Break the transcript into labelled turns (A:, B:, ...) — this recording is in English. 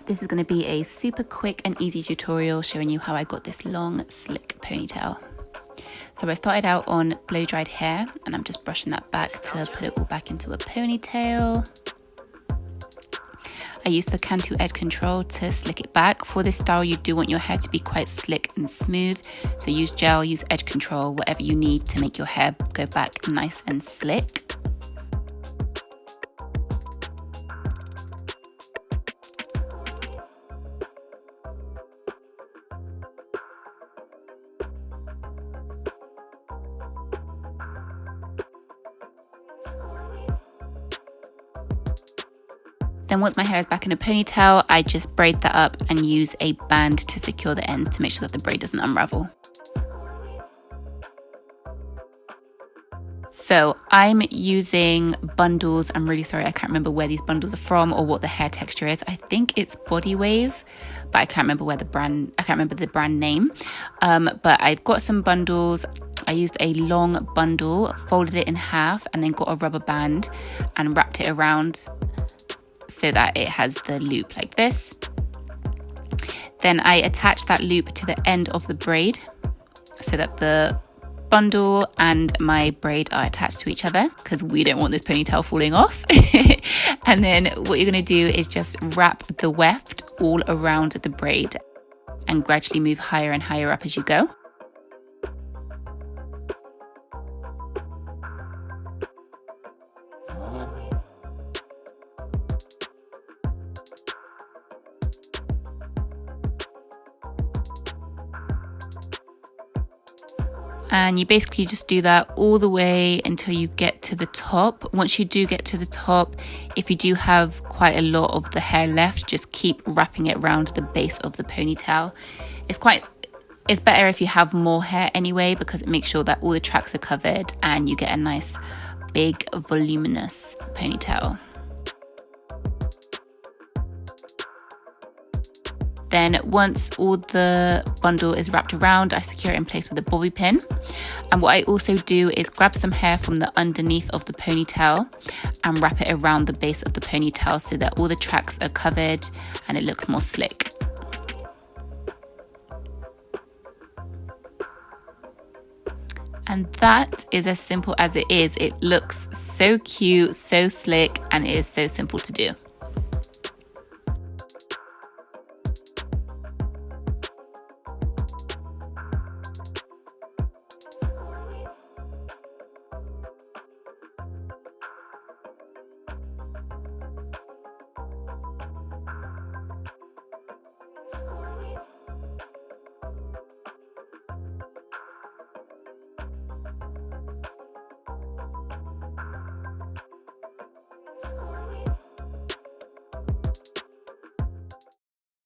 A: This is going to be a super quick and easy tutorial showing you how I got this long, slick ponytail. So I started out on blow dried hair and I'm just brushing that back to put it all back into a ponytail. I used the Cantu edge control to slick it back. For this style, you do want your hair to be quite slick and smooth. So use gel, use edge control, whatever you need to make your hair go back nice and slick. Then once my hair is back in a ponytail, I just braid that up and use a band to secure the ends to make sure that the braid doesn't unravel. So I'm using bundles. I'm really sorry, I can't remember where these bundles are from or what the hair texture is. I think it's Body Wave, but I can't remember the brand name. But I've got some bundles. I used a long bundle, folded it in half, and then got a rubber band and wrapped it around so that it has the loop like this. Then I attach that loop to the end of the braid so that the bundle and my braid are attached to each other because we don't want this ponytail falling off. And then what you're going to do is just wrap the weft all around the braid and gradually move higher and higher up as you go. And you basically just do that all the way until you get to the top. Once you do get to the top, if you do have quite a lot of the hair left, just keep wrapping it around the base of the ponytail. It's better if you have more hair anyway, because it makes sure that all the tracks are covered and you get a nice big voluminous ponytail. Then once all the bundle is wrapped around, I secure it in place with a bobby pin. And what I also do is grab some hair from the underneath of the ponytail and wrap it around the base of the ponytail so that all the tracks are covered and it looks more slick. And that is as simple as it is. It looks so cute, so slick, and it is so simple to do.